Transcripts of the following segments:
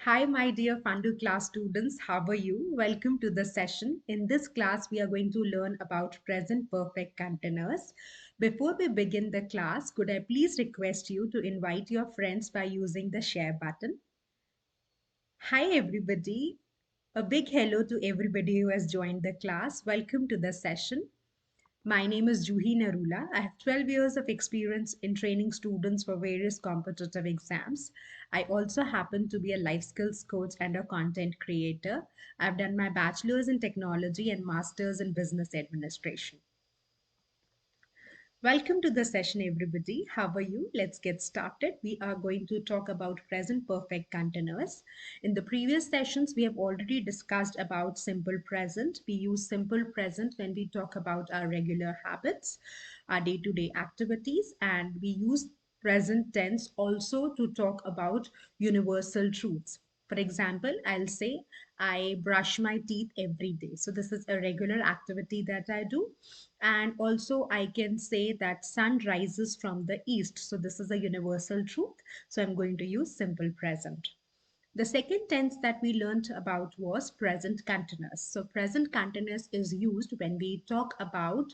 Hi, my dear Fundoo Class students. How are you? Welcome to the session. In this class, we are going to learn about present perfect continuous. Before we begin the class, could I please request you to invite your friends by using the share button? Hi, everybody. A big hello to everybody who has joined the class. Welcome to the session. My name is Juhi Narula. I have 12 years of experience in training students for various competitive exams. I also happen to be a life skills coach and a content creator. I've done my bachelor's in technology and master's in business administration. Welcome to the session, everybody. How are you? Let's get started. We are going to talk about present perfect continuous. In the previous sessions, we have already discussed about simple present. We use simple present when we talk about our regular habits, our day-to-day activities, and we use present tense also to talk about universal truths. For example, I'll say, I brush my teeth every day. So this is a regular activity that I do. And also I can say that sun rises from the east. So this is a universal truth. So I'm going to use simple present. The second tense that we learned about was present continuous. So present continuous is used when we talk about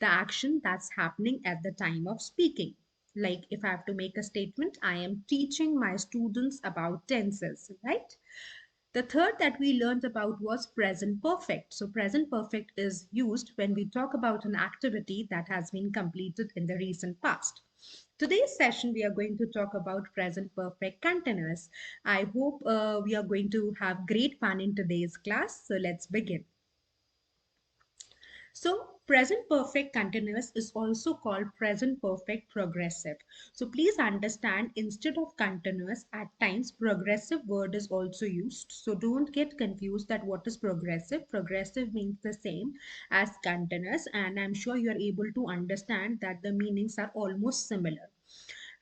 the action that's happening at the time of speaking. Like if I have to make a statement, I am teaching my students about tenses, right? The third that we learned about was present perfect. So present perfect is used when we talk about an activity that has been completed in the recent past. Today's session, we are going to talk about present perfect continuous. I hope we are going to have great fun in today's class. So let's begin. So present perfect continuous is also called present perfect progressive. So please understand, instead of continuous, at times progressive word is also used. So don't get confused that what is progressive. Progressive means the same as continuous, and I'm sure you are able to understand that the meanings are almost similar.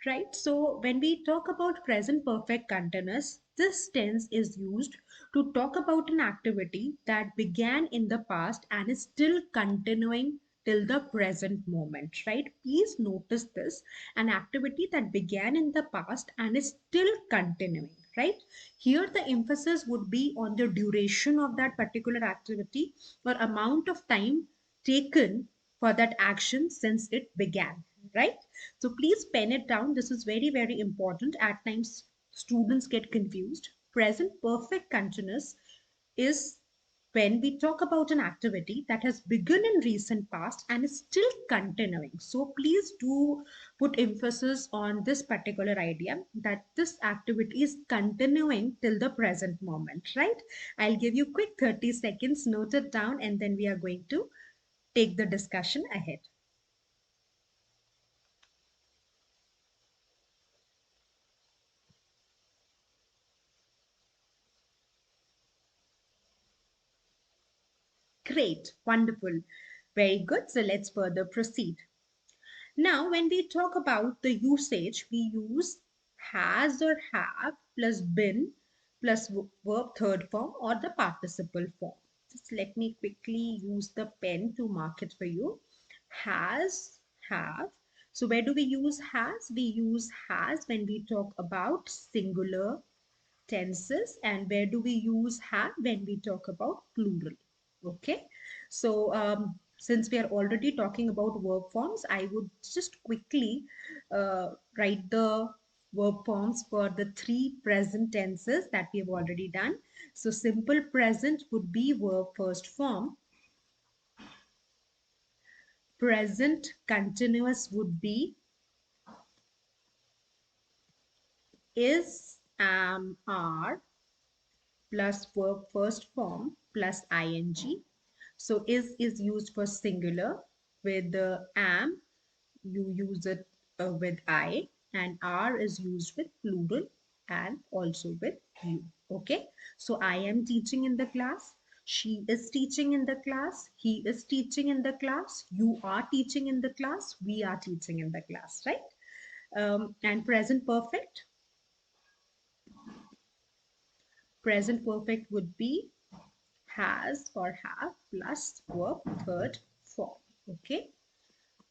Right? So when we talk about present perfect continuous, this tense is used to talk about an activity that began in the past and is still continuing till the present moment, right? Please notice this, an activity that began in the past and is still continuing, right? Here the emphasis would be on the duration of that particular activity or amount of time taken for that action since it began, right? So please pen it down. This is very, very important. At times, students get confused. Present perfect continuous is when we talk about an activity that has begun in recent past and is still continuing. So please do put emphasis on this particular idea that this activity is continuing till the present moment, right? I'll give you quick 30 seconds, note it down, and then we are going to take the discussion ahead. Great, wonderful, very good. So let's further proceed. Now, when we talk about the usage, we use has or have plus been plus verb third form or the participle form. Just let me quickly use the pen to mark it for you. Has, have. So where do we use has? We use has when we talk about singular tenses. And where do we use have? When we talk about plural. Okay, so since we are already talking about verb forms, I would just quickly write the verb forms for the three present tenses that we have already done. So simple present would be verb first form. Present continuous would be is, am, are plus verb first form plus ing. So is used for singular. With the am, you use it with I, and are is used with plural and also with you. Okay. So I am teaching in the class. She is teaching in the class. He is teaching in the class. You are teaching in the class. We are teaching in the class, right? And present perfect. Present perfect would be has or have plus verb third form. Okay.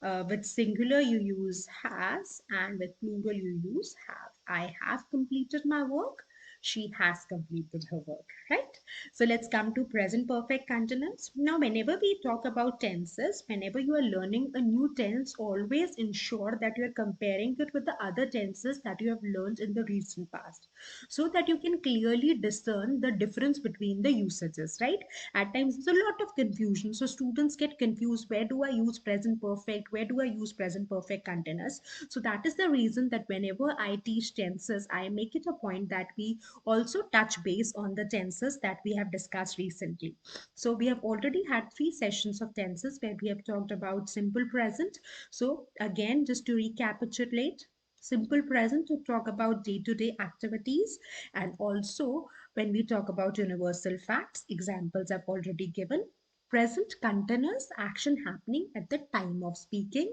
With singular, you use has, and with plural, you use have. I have completed my work. She has completed her work, right? So let's come to present perfect continuous. Now, whenever we talk about tenses, whenever you are learning a new tense, always ensure that you are comparing it with the other tenses that you have learned in the recent past, so that you can clearly discern the difference between the usages, right? At times, there's a lot of confusion. So students get confused. Where do I use present perfect? Where do I use present perfect continuous? So that is the reason that whenever I teach tenses, I make it a point that we also touch base on the tenses that we have discussed recently. So we have already had 3 sessions of tenses where we have talked about simple present. So again, just to recapitulate, simple present to talk about day-to-day activities, and also when we talk about universal facts, examples I've already given. Present continuous, action happening at the time of speaking.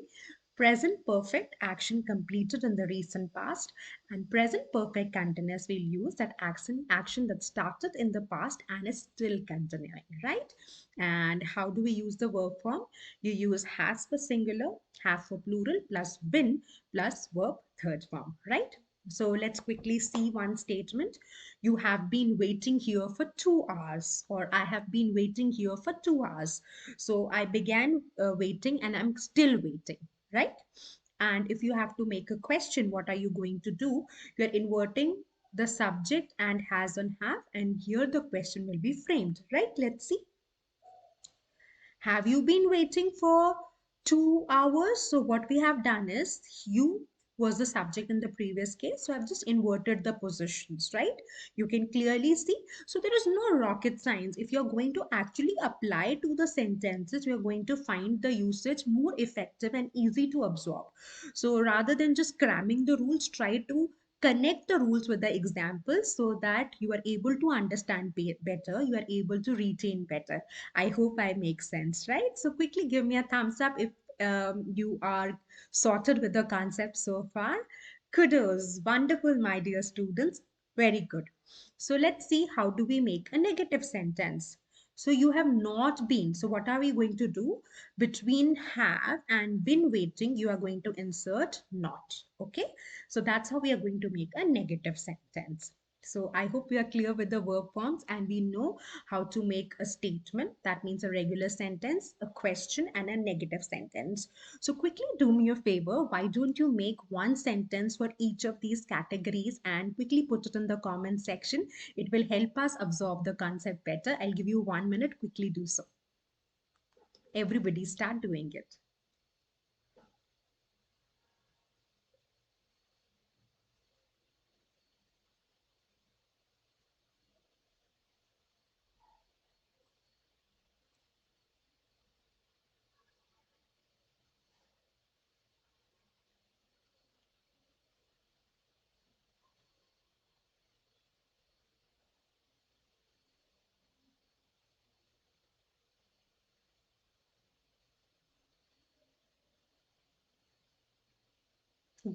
Present perfect, action completed in the recent past. And present perfect continuous, we'll use that action that started in the past and is still continuing, right? And how do we use the verb form? You use has for singular, have for plural, plus been plus verb third form, right? So let's quickly see one statement. You have been waiting here for 2 hours, or I have been waiting here for 2 hours. So I began waiting and I'm still waiting, right? And if you have to make a question, what are you going to do? You're inverting the subject and has and have, and here the question will be framed, right? Let's see. Have you been waiting for 2 hours? So what we have done is you was the subject in the previous case. So I've just inverted the positions, right? You can clearly see. So there is no rocket science. If you're going to actually apply to the sentences, you're going to find the usage more effective and easy to absorb. So rather than just cramming the rules, try to connect the rules with the examples so that you are able to understand better, you are able to retain better. I hope I make sense, right? So quickly give me a thumbs up if you are sorted with the concept so far. Kudos, wonderful, my dear students. Very good. So let's see, how do we make a negative sentence? So you have not been. So what are we going to do? Between have and been waiting, you are going to insert not. Okay. So that's how we are going to make a negative sentence. So I hope we are clear with the verb forms and we know how to make a statement. That means a regular sentence, a question, and a negative sentence. So quickly do me a favor. Why don't you make one sentence for each of these categories and quickly put it in the comment section. It will help us absorb the concept better. I'll give you 1 minute. Quickly do so. Everybody start doing it.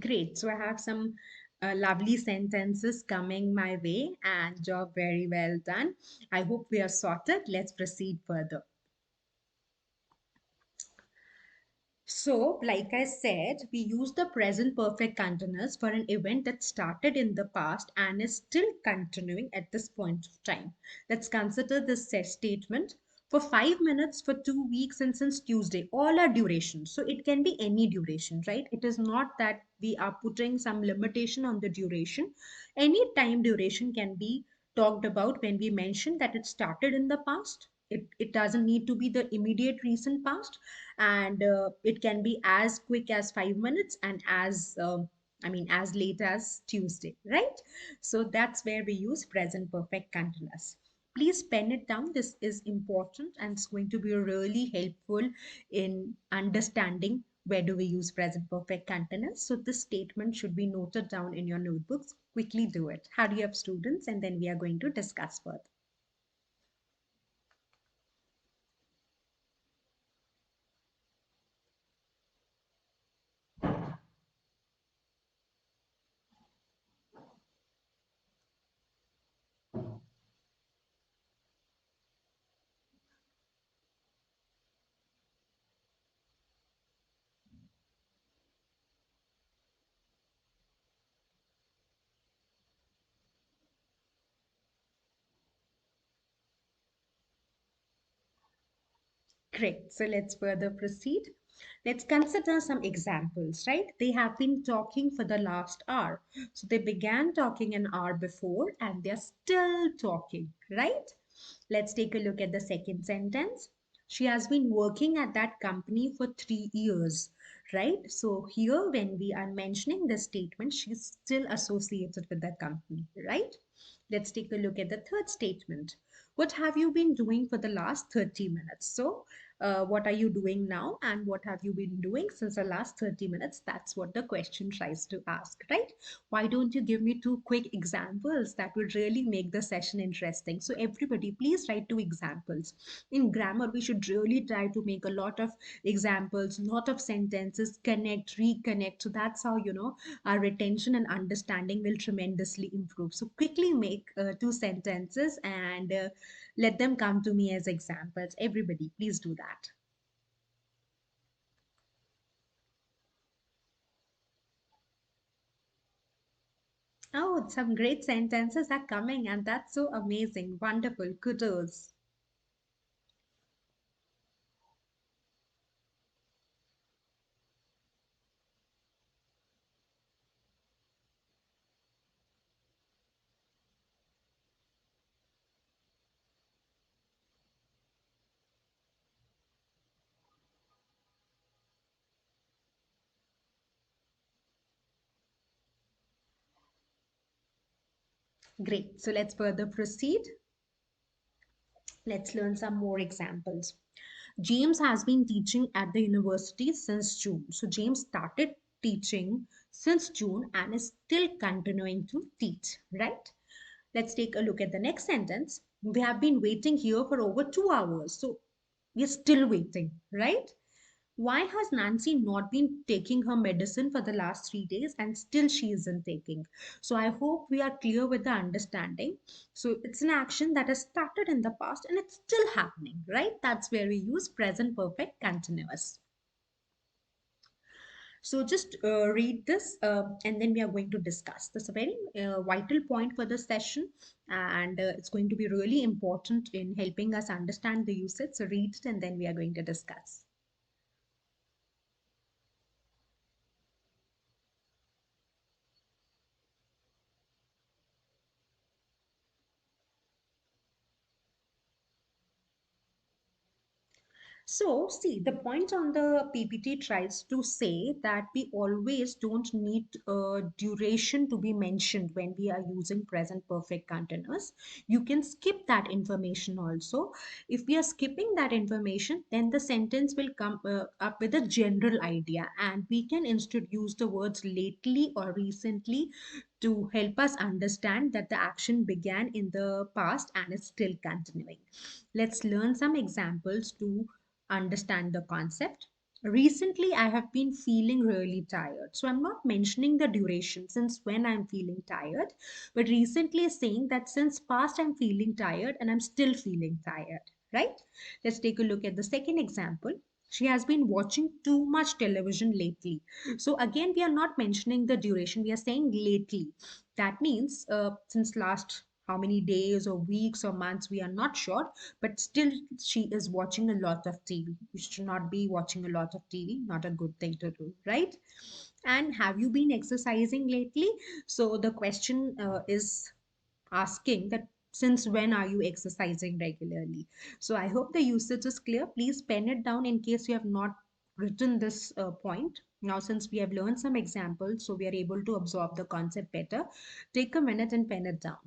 Great. So I have some lovely sentences coming my way, and job very well done. I hope we are sorted. Let's proceed further. So, like I said, we use the present perfect continuous for an event that started in the past and is still continuing at this point of time. Let's consider this statement. For 5 minutes, for 2 weeks, and since Tuesday, all are durations. So it can be any duration, right? It is not that we are putting some limitation on the duration. Any time duration can be talked about when we mention that it started in the past. It doesn't need to be the immediate recent past, and it can be as quick as 5 minutes and as as late as Tuesday, right? So that's where we use present perfect continuous. Please pen it down. This is important and it's going to be really helpful in understanding where do we use present perfect continuous. So this statement should be noted down in your notebooks. Quickly do it. Hurry up, students, and then we are going to discuss further. Great. So let's further proceed. Let's consider some examples, right? They have been talking for the last hour. So they began talking an hour before and they're still talking, right? Let's take a look at the second sentence. She has been working at that company for 3 years, right? So here, when we are mentioning the statement, she's still associated with that company, right? Let's take a look at the third statement. What have you been doing for the last 30 minutes? So, what are you doing now? And what have you been doing since the last 30 minutes? That's what the question tries to ask, right? Why don't you give me two quick examples that would really make the session interesting? So, everybody, please write two examples. In grammar, we should really try to make a lot of examples, lot of sentences, connect, reconnect. So, that's how, our retention and understanding will tremendously improve. So quickly make two sentences and let them come to me as examples. Everybody, please do that. Oh, some great sentences are coming, and that's so amazing. Wonderful. Kudos. Great. So let's further proceed. Let's learn some more examples. James has been teaching at the university since June. So James started teaching since June and is still continuing to teach, right? Let's take a look at the next sentence. We have been waiting here for over 2 hours. So we're still waiting, right? Why has Nancy not been taking her medicine for the last 3 days and still she isn't taking? So I hope we are clear with the understanding. So it's an action that has started in the past and it's still happening, right? That's where we use present perfect continuous. So just read this and then we are going to discuss. This is a very vital point for the session and it's going to be really important in helping us understand the usage. So read it and then we are going to discuss. So, see, the point on the PPT tries to say that we always don't need duration to be mentioned when we are using present perfect continuous. You can skip that information also. If we are skipping that information, then the sentence will come up with a general idea, and we can instead use the words lately or recently to help us understand that the action began in the past and is still continuing. Let's learn some examples to understand the concept. Recently, I have been feeling really tired. So I'm not mentioning the duration since when I'm feeling tired, but recently is saying that since past I'm feeling tired and I'm still feeling tired, right? Let's take a look at the second example. She has been watching too much television lately. So again, we are not mentioning the duration. We are saying lately. That means since last how many days or weeks or months, we are not sure, but still she is watching a lot of TV. You should not be watching a lot of TV, not a good thing to do, right? And have you been exercising lately? So the question is asking that since when are you exercising regularly? So I hope the usage is clear. Please pen it down in case you have not written this point. Now, since we have learned some examples, so we are able to absorb the concept better, take a minute and pen it down.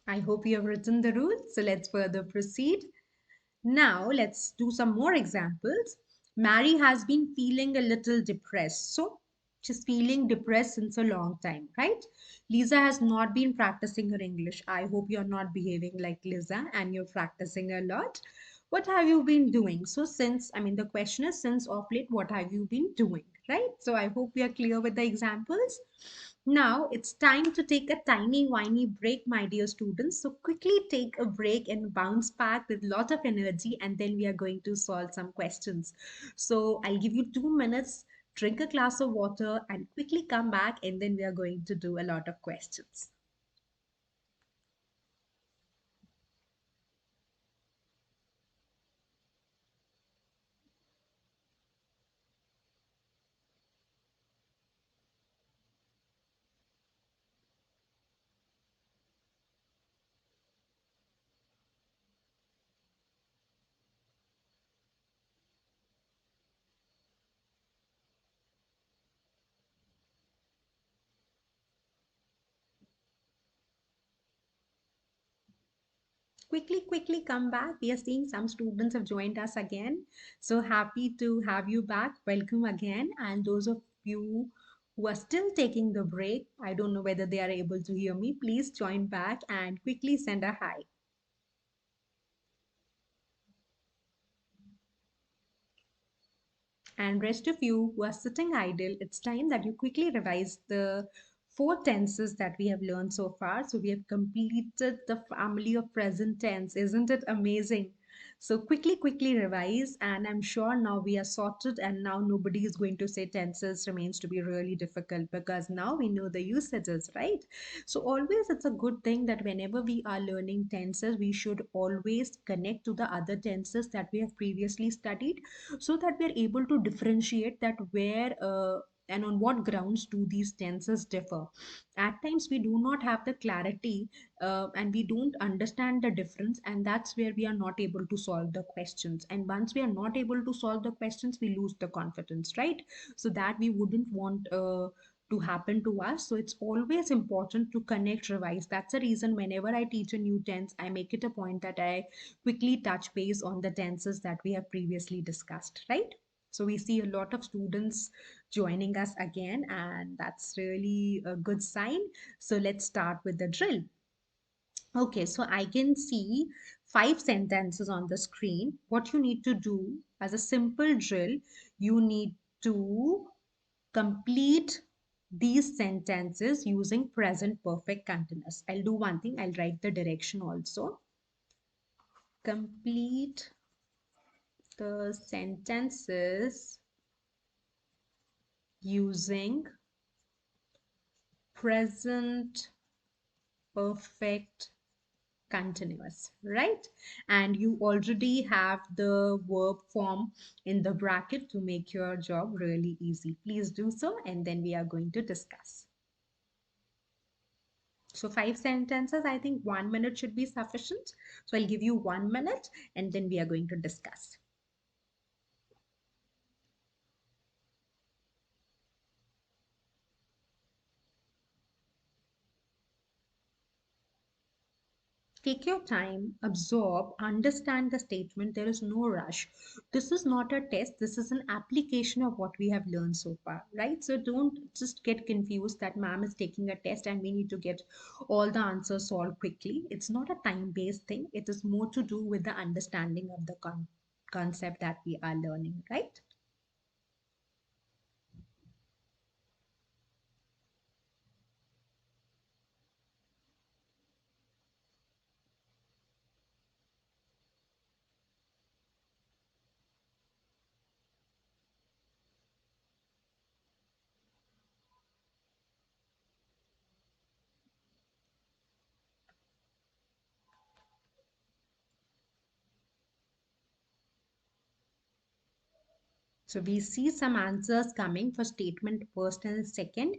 I hope you have written the rules. So let's further proceed. Now let's do some more examples. Mary has been feeling a little depressed. So she's feeling depressed since a long time, right? Lisa has not been practicing her English. I hope you're not behaving like Lisa and you're practicing a lot. What have you been doing? So since, I mean, the question is, since of late, what have you been doing, right? So I hope we are clear with the examples. Now it's time to take a tiny whiny break, my dear students. So quickly take a break and bounce back with lot of energy, and then we are going to solve some questions. So I'll give you 2 minutes, drink a glass of water, and quickly come back, and then we are going to do a lot of questions. Quickly come back. We are seeing some students have joined us again. So happy to have you back. Welcome again. And those of you who are still taking the break, I don't know whether they are able to hear me. Please join back and quickly send a hi. And rest of you who are sitting idle, it's time that you quickly revise the four tenses that we have learned so far. So we have completed the family of present tense. Isn't it amazing? So quickly revise, and I'm sure now we are sorted, and now nobody is going to say tenses remains to be really difficult, because now we know the usages, right? So always it's a good thing that whenever we are learning tenses, we should always connect to the other tenses that we have previously studied, so that we are able to differentiate that where and on what grounds do these tenses differ. At times we do not have the clarity, and we don't understand the difference, and that's where we are not able to solve the questions, and once we are not able to solve the questions, we lose the confidence, right? So that we wouldn't want to happen to us. So it's always important to connect, revise. That's the reason whenever I teach a new tense, I make it a point that I quickly touch base on the tenses that we have previously discussed, right? So we see a lot of students joining us again, and that's really a good sign. So let's start with the drill. Okay, so I can see 5 sentences on the screen. What you need to do as a simple drill, you need to complete these sentences using present perfect continuous. I'll do one thing, I'll write the direction also. Complete the sentences using present perfect continuous, right? And you already have the verb form in the bracket to make your job really easy. Please do so, and then we are going to discuss. So 5 sentences, I think 1 minute should be sufficient. So I'll give you 1 minute, and then we are going to discuss. Take your time, absorb, understand the statement. There is no rush. This is not a test, this is an application of what we have learned so far, right? So don't just get confused that ma'am is taking a test and we need to get all the answers solved quickly. It's not a time based thing, it is more to do with the understanding of the concept that we are learning, right? So we see some answers coming for statement first and second.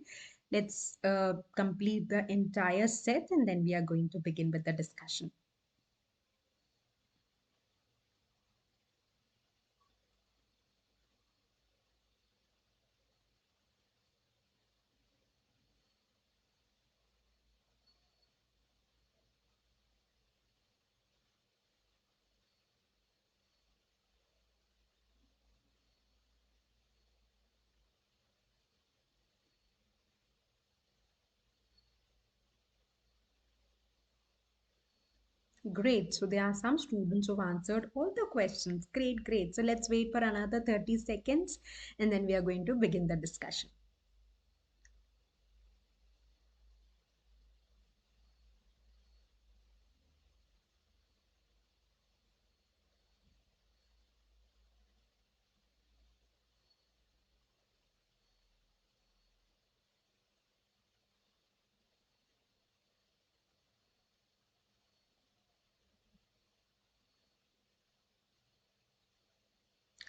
Let's complete the entire set, and then we are going to begin with the discussion. Great. So there are some students who've answered all the questions. Great, great. So let's wait for another 30 seconds and then we are going to begin the discussion.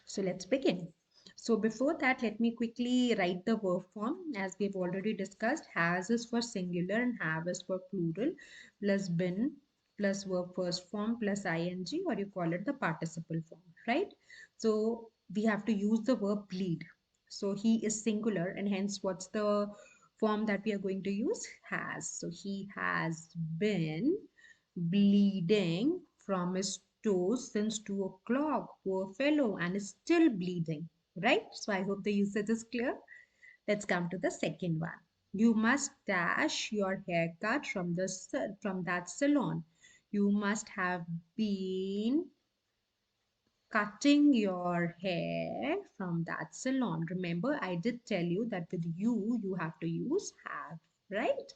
So let's begin. So before that, let me quickly write the verb form. As we've already discussed, has is for singular and have is for plural, plus been, plus verb first form, plus ing, or you call it the participle form, right? So we have to use the verb bleed. So he is singular, and hence what's the form that we are going to use? Has. So he has been bleeding from his toes since 2 o'clock. Poor fellow, and is still bleeding. Right? So I hope the usage is clear. Let's come to the second one. You must dash your haircut from from that salon. You must have been cutting your hair from that salon. Remember, I did tell you that with you have to use have, right?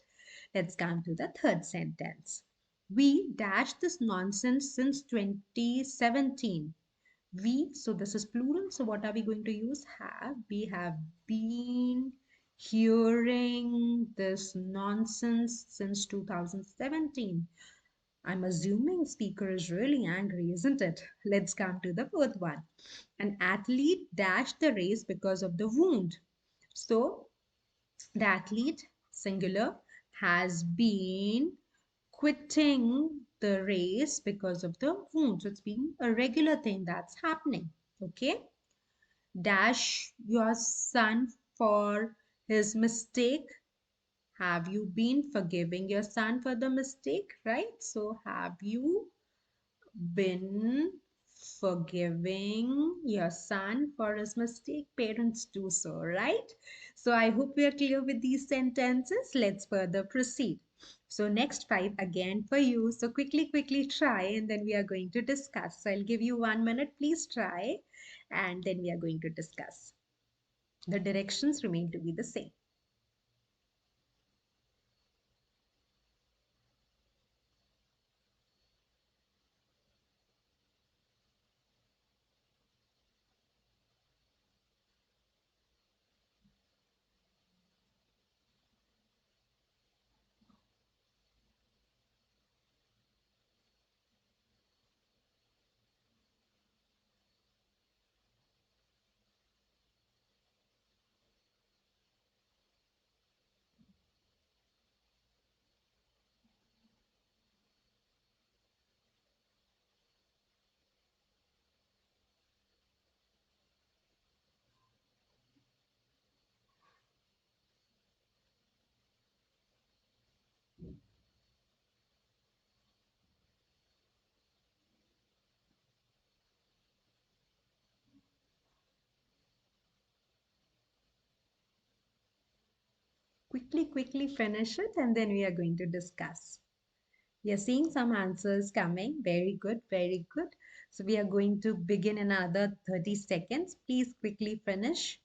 Let's come to the third sentence. We dashed this nonsense since 2017. We, so this is plural. So what are we going to use? Have. We have been hearing this nonsense since 2017. I'm assuming speaker is really angry, isn't it? Let's come to the fourth one. An athlete dashed the race because of the wound. So the athlete, singular, has been quitting the race because of the wound. So it's being a regular thing that's happening. Okay. Dash your son for his mistake. Have you been forgiving your son for the mistake? Right. So have you been forgiving your son for his mistake? Parents do so, right? So I hope we are clear with these sentences. Let's further proceed. So next five again for you. So quickly try and then we are going to discuss. So I'll give you 1 minute. Please try and then we are going to discuss. The directions remain to be the same. Quickly finish it and then we are going to discuss. We are seeing some answers coming. Very good, very good. So we are going to begin in another 30 seconds. Please quickly finish.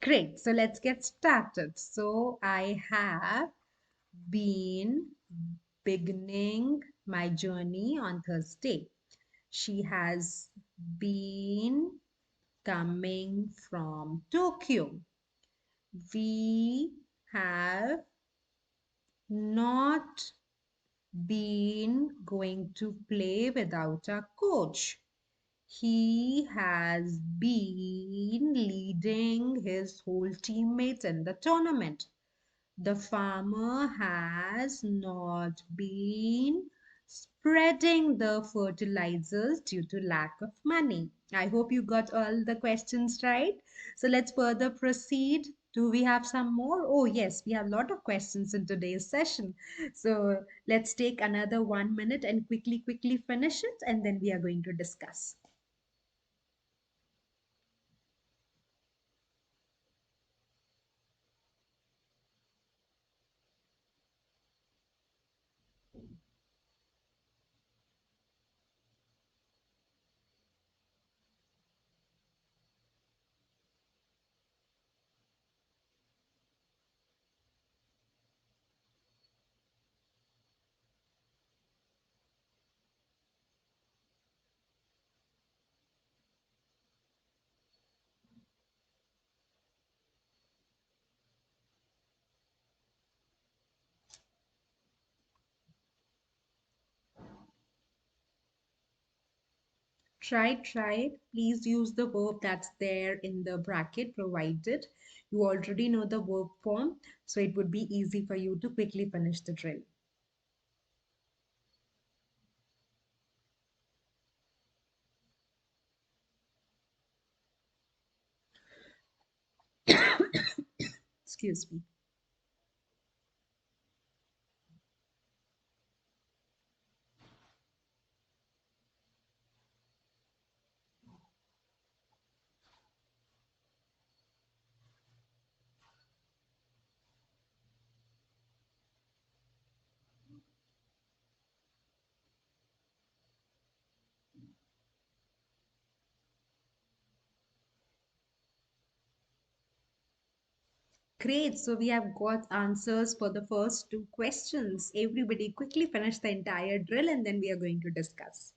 Great. So let's get started. So I have been beginning my journey on Thursday. She has been coming from Tokyo. We have not been going to play without a coach. He has been leading his whole teammates in the tournament. The farmer has not been spreading the fertilizers due to lack of money. I hope you got all the questions right. So let's further proceed. Do we have some more? Oh, yes, we have a lot of questions in today's session. So let's take another 1 minute and quickly finish it, and then we are going to discuss. Try it. Please use the verb that's there in the bracket provided. You already know the verb form, so it would be easy for you to quickly finish the drill. Excuse me. Great. So we have got answers for the first two questions. Everybody quickly finish the entire drill and then we are going to discuss.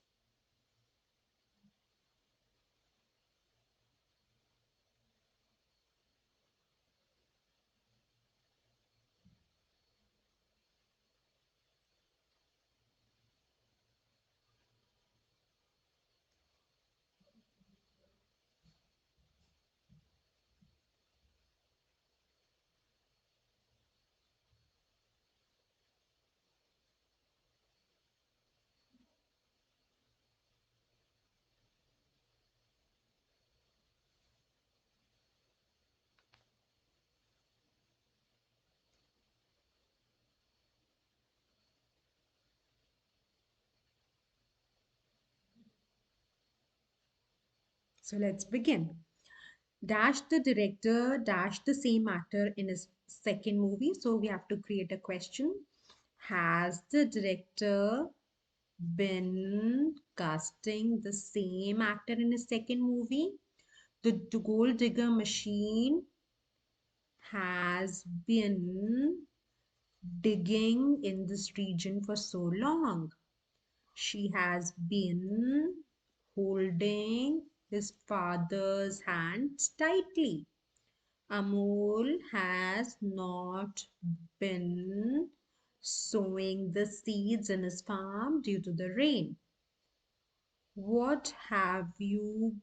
So let's begin. Dash the director, dash the same actor in his second movie. So we have to create a question. Has the director been casting the same actor in his second movie? The Gold Digger Machine has been digging in this region for so long. She has been holding his father's hands tightly. Amol has not been sowing the seeds in his farm due to the rain. What have you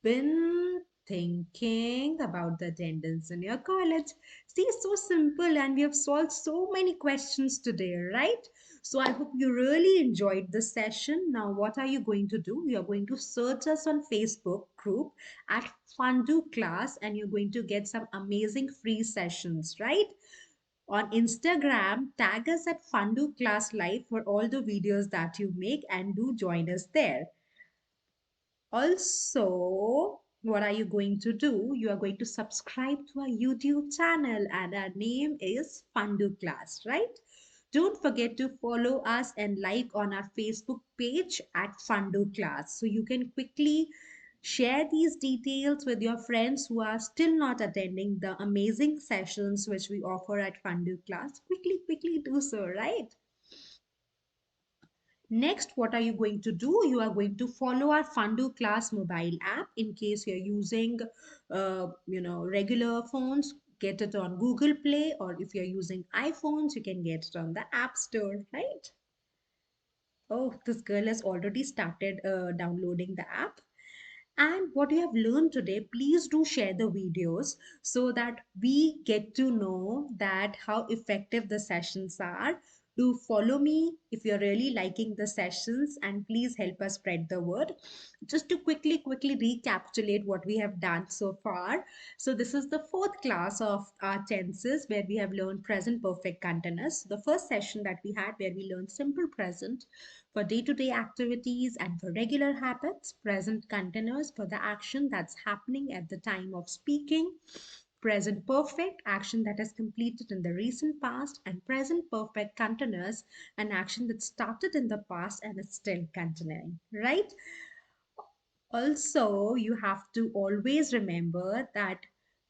been thinking about the attendance in your college? See, so simple, and we have solved so many questions today, right? So I hope you really enjoyed this session. Now, what are you going to do? You are going to search us on Facebook group at Fundoo Class, and you're going to get some amazing free sessions, right? On Instagram, tag us at Fundoo Class Live for all the videos that you make, and do join us there. Also, what are you going to do? You are going to subscribe to our YouTube channel, and our name is Fundoo Class, right? Don't forget to follow us and like on our Facebook page at Fundoo Class so you can quickly share these details with your friends who are still not attending the amazing sessions which we offer at Fundoo Class. Quickly do so, right? Next, what are you going to do? You are going to follow our Fundoo Class mobile app in case you're using, regular phones. Get it on Google Play, or if you're using iPhones, you can get it on the App Store, right? Oh, this girl has already started downloading the app. And what you have learned today, please do share the videos so that we get to know that how effective the sessions are. Do follow me if you're really liking the sessions, and please help us spread the word. Just to quickly recapitulate what we have done so far. So this is the fourth class of our tenses where we have learned present perfect continuous. The first session that we had where we learned simple present for day-to-day activities and for regular habits, present continuous for the action that's happening at the time of speaking, present perfect action that is completed in the recent past, and present perfect continuous an action that started in the past and is still continuing, right? Also, you have to always remember that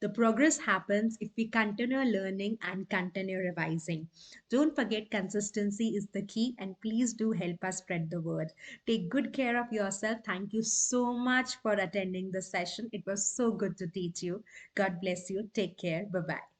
the progress happens if we continue learning and continue revising. Don't forget, consistency is the key, and please do help us spread the word. Take good care of yourself. Thank you so much for attending the session. It was so good to teach you. God bless you. Take care. Bye bye.